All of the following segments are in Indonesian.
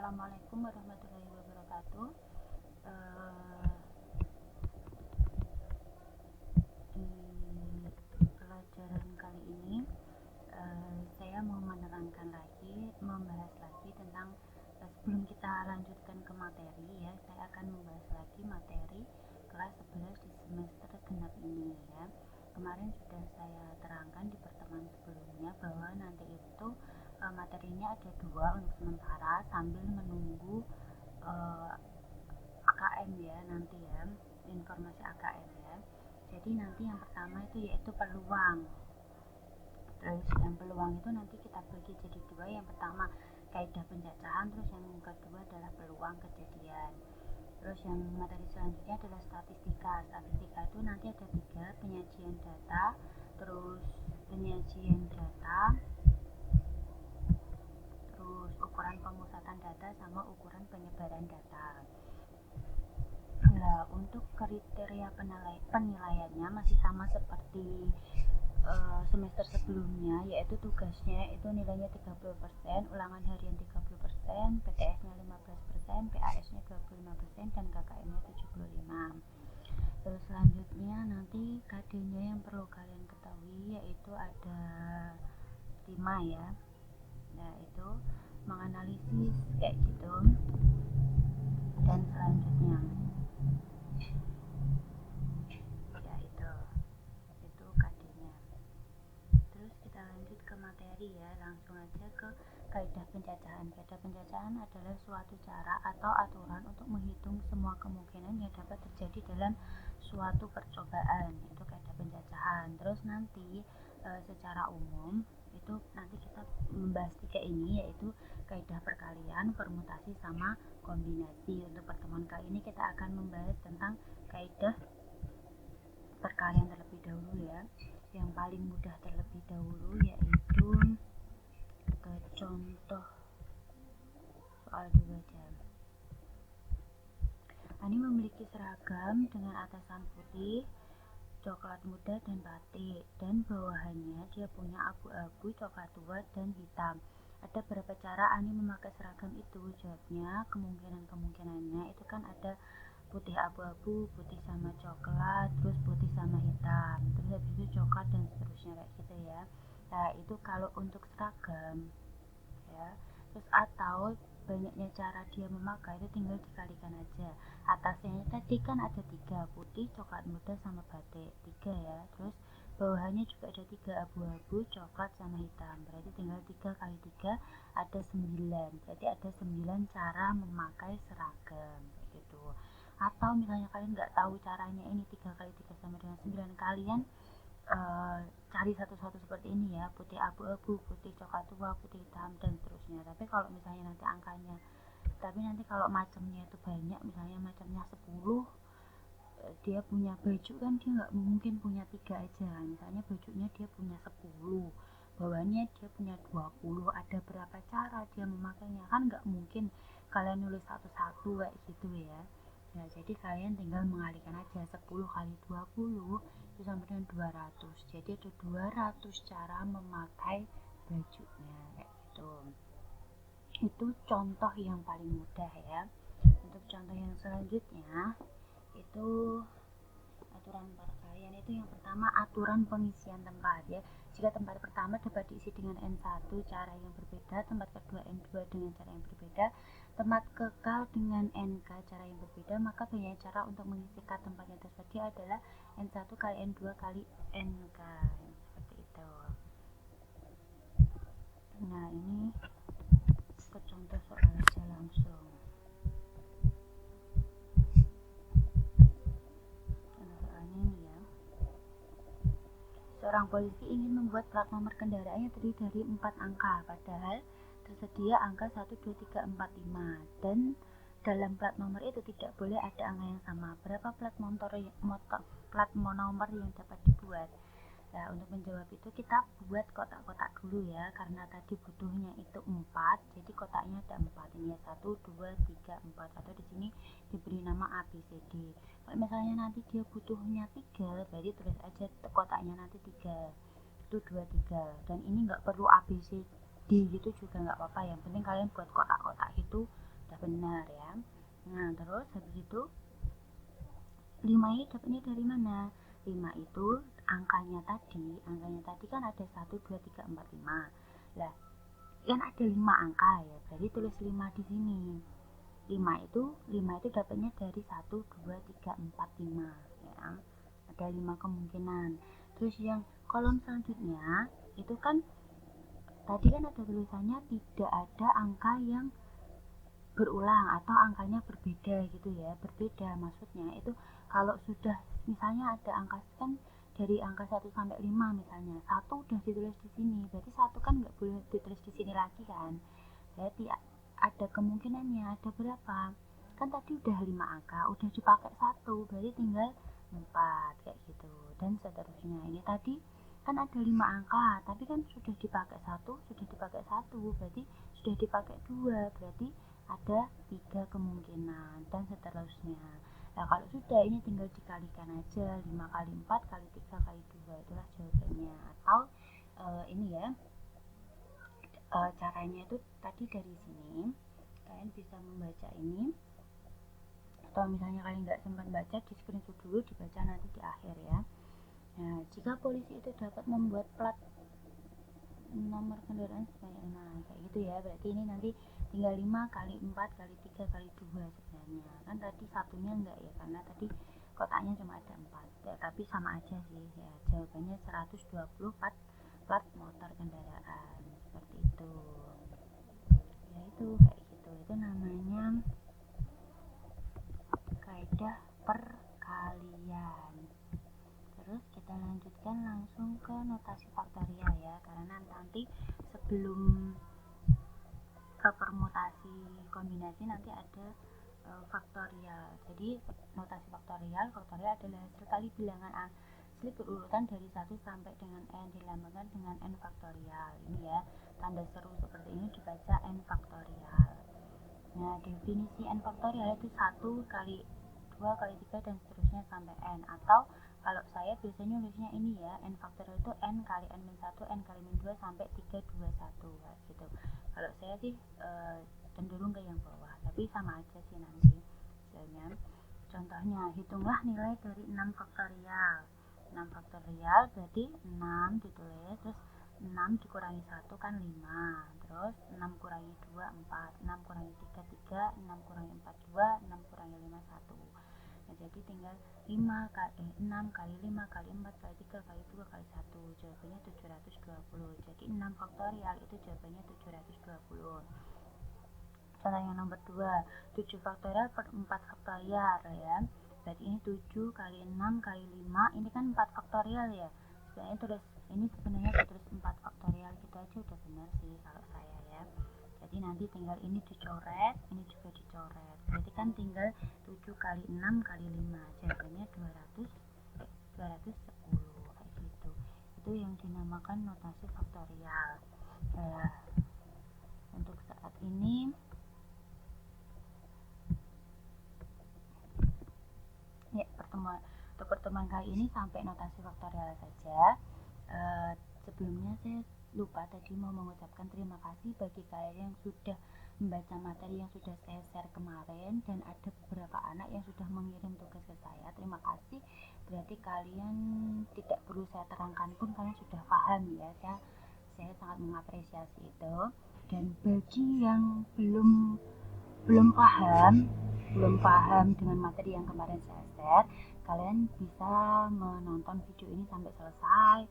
Assalamualaikum warahmatullahi wabarakatuh. Di pelajaran kali ini saya mau membahas lagi tentang sebelum kita lanjutkan ke materi ya, saya akan membahas lagi materi kelas 11 di semester genap ini ya. Kemarin sudah saya terangkan di pertemuan sebelumnya bahwa nanti itu materinya ada 2 untuk sementara sambil menunggu AKM ya, nanti ya, informasi AKM ya. Jadi nanti yang pertama itu yaitu peluang. Terus yang peluang itu nanti kita bagi jadi 2. Yang pertama kaidah pencacahan, terus yang kedua adalah peluang kejadian. Terus yang materi selanjutnya adalah statistika. Statistika itu nanti ada 3, penyajian data, terus ukuran pemusatan data sama ukuran penyebaran data. Nah, untuk kriteria penilaiannya masih sama seperti semester sebelumnya, yaitu tugasnya itu nilainya 30%, ulangan harian 30%, PTS-nya 15%, PAS-nya 25%, dan KKM-nya 75%. Terus selanjutnya nanti KD-nya yang perlu kalian ketahui yaitu ada 5 ya. Nah, itu menganalisis kayak gitu. Dan selanjutnya itu KD-nya. Terus kita lanjut ke materi ya, langsung aja ke kaidah pencacahan. Kaidah pencacahan adalah suatu cara atau aturan untuk menghitung semua kemungkinan yang dapat terjadi dalam suatu percobaan. Itu kaidah pencacahan. Terus nanti secara umum itu nanti kita membahas 3 ini, yaitu kaidah perkalian, permutasi, sama kombinasi. Untuk pertemuan kali ini kita akan membahas tentang kaidah perkalian terlebih dahulu ya. Yang paling mudah terlebih dahulu yaitu ke contoh soal 2 jam. Ani memiliki seragam dengan atasan putih, coklat muda, dan batik, dan bawahannya dia punya abu-abu, coklat tua, dan hitam. Ada berapa cara Ani memakai seragam itu? Jawabnya, kemungkinannya itu kan ada putih abu-abu, putih sama coklat, terus putih sama hitam, terus habis itu coklat, dan seterusnya kayak gitu ya. Nah, itu kalau untuk seragam ya. Terus atau banyaknya cara dia memakai itu tinggal dikalikan aja. Atasnya tadi kan ada 3, putih, coklat muda, sama batik, 3 ya. Terus bawahannya juga ada 3, abu-abu, coklat, sama hitam. Berarti tinggal 3 kali 3 ada 9. Berarti ada 9 cara memakai seragam gitu. Atau misalnya kalian nggak tahu caranya, ini 3 kali 3 sama dengan 9, kalian cari satu-satu seperti ini ya, putih abu-abu, putih coklat tua, putih hitam, dan seterusnya. Tapi nanti kalau macamnya itu banyak, misalnya macamnya 10, dia punya baju kan dia nggak mungkin punya 3 aja. Misalnya bajunya dia punya 10, bawahannya dia punya 20, ada berapa cara dia memakainya, kan nggak mungkin kalian nulis satu-satu kayak gitu ya. Nah, jadi kalian tinggal mengalihkan aja, 10 kali 20 itu sama dengan 200. Jadi ada 200 cara memakai bajunya kayak gitu. Itu contoh yang paling mudah ya. Untuk contoh yang selanjutnya itu aturan perkalian. Itu yang pertama, aturan pengisian tempat ya. Jika tempat pertama dapat diisi dengan N1 cara yang berbeda, tempat kedua N2 dengan cara yang berbeda, tempat kekal dengan NK cara yang berbeda, maka banyak cara untuk mengisikan tempat yang tersedia adalah N1 kali N2 kali NK. Seperti itu. Nah, ini ke contoh soal aja langsung. Seorang polisi ingin membuat plat nomor kendaraannya terdiri dari 4 angka, padahal tersedia angka 1, 2, 3, 4, 5, dan dalam plat nomor itu tidak boleh ada angka yang sama. Berapa plat nomor yang dapat dibuat? Nah, untuk menjawab itu kita buat kotak-kotak dulu ya, karena tadi butuhnya itu 4, jadi kotaknya ada 4. Ini ya, 1, 2, 3, 4, atau di sini diberi nama A, B, C, D. Kalau misalnya nanti dia butuhnya 3, berarti tulis aja kotaknya nanti 3, itu 2, 3. Dan ini nggak perlu A, B, C, D gitu juga nggak apa-apa, yang penting kalian buat kotak-kotak itu benar ya. Nah, terus habis itu 5 ini dapatnya dari mana? 5 itu angkanya tadi kan ada 1, 2, 3, 4, 5. Lah, kan ada 5 angka ya, berarti tulis 5 di sini. 5 itu dapatnya dari 1, 2, 3, 4, 5 ya. Ada 5 kemungkinan. Terus yang kolom selanjutnya itu kan tadi kan ada tulisannya tidak ada angka yang berulang atau angkanya berbeda gitu ya. Berbeda maksudnya itu kalau sudah misalnya ada angka kan dari angka 1 sampai 5 misalnya, 1 udah ditulis di sini, berarti 1 kan nggak boleh ditulis di sini lagi kan. Berarti ada kemungkinannya ada berapa? Kan tadi udah 5 angka, udah dipakai 1, berarti tinggal 4 kayak gitu dan seterusnya. Ini tadi kan ada 5 angka, tapi kan sudah dipakai 1, berarti sudah dipakai 2, berarti ada 3 kemungkinan dan seterusnya. Nah, kalau sudah ini tinggal dikalikan aja, 5 kali 4 kali 3 kali 2, itulah jawabannya. Atau ini ya, caranya itu tadi dari sini kalian bisa membaca ini, atau misalnya kalian nggak sempat baca, di screenshot dulu, dibaca nanti di akhir ya. Nah, jika polisi itu dapat membuat plat nomor kendaraan sebanyak, nah kayak gitu ya, berarti ini nanti tinggal 5 kali 4 kali 3 kali 2 sebenarnya. Kan tadi satunya enggak ya, karena tadi kotaknya cuma ada 4 ya, tapi sama aja sih ya, jawabannya 124 plat motor kendaraan, seperti itu ya. Itu kayak gitu, itu namanya kaidah perkalian. Terus kita lanjutkan langsung ke notasi faktorial ya, karena nanti sebelum ke permutasi kombinasi nanti ada faktorial. Jadi notasi faktorial adalah hasil kali bilangan asli berurutan dari 1 sampai dengan n dilambangkan dengan n faktorial. Ini ya, tanda seru seperti ini dibaca n faktorial. Nah, definisi n faktorial itu 1 kali 2 kali 3 dan seterusnya sampai n. Atau kalau saya biasanya nulisnya ini ya, n faktorial itu n kali n-1, n kali n2 sampai 321 gitu. Kalau saya sih cenderung ke yang bawah, tapi sama aja sih nanti hasilnya. Contohnya, hitunglah nilai dari 6 faktorial. 6 faktorial berarti 6 ditulis, terus 6 dikurangi 1 kan 5, terus 6 kurangi 2 4, 6 kurangi 3 3, 6 kurangi 4 2, 6 kurangi 5 1. Nah, jadi tinggal 6 kali 5 kali 4 kali 3 kali 2 kali 1, jawabannya 720. Jadi 6 faktorial itu jawabannya 720. Contoh yang nomor 2, 7 faktorial per 4 faktorial ya. Berarti ini 7 kali 6 kali 5, ini kan 4 faktorial ya. Sebenarnya tulis 4 faktorial gitu aja udah benar sih kalau saya ya. Jadi nanti tinggal ini dicoret, ini juga dicoret. Berarti kan tinggal 7 kali 6 kali 5, jawabannya 210 kayak gitu. Itu yang dinamakan notasi faktorial. Untuk saat ini ya, untuk pertemuan kali ini sampai notasi faktorial saja. Sebelumnya saya lupa tadi mau mengucapkan terima kasih bagi kalian yang sudah membaca materi yang sudah saya share kemarin, dan ada beberapa anak yang sudah mengirim tugas ke saya. Terima kasih, berarti kalian tidak perlu saya terangkan pun kalian sudah paham ya. Saya sangat mengapresiasi itu. Dan bagi yang belum paham dengan materi yang kemarin saya share, kalian bisa menonton video ini sampai selesai.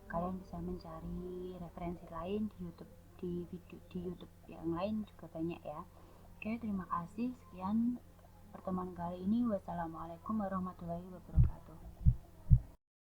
Kalian bisa mencari referensi lain di YouTube yang lain juga banyak ya. Oke, terima kasih. Sekian pertemuan kali ini. Wassalamualaikum warahmatullahi wabarakatuh.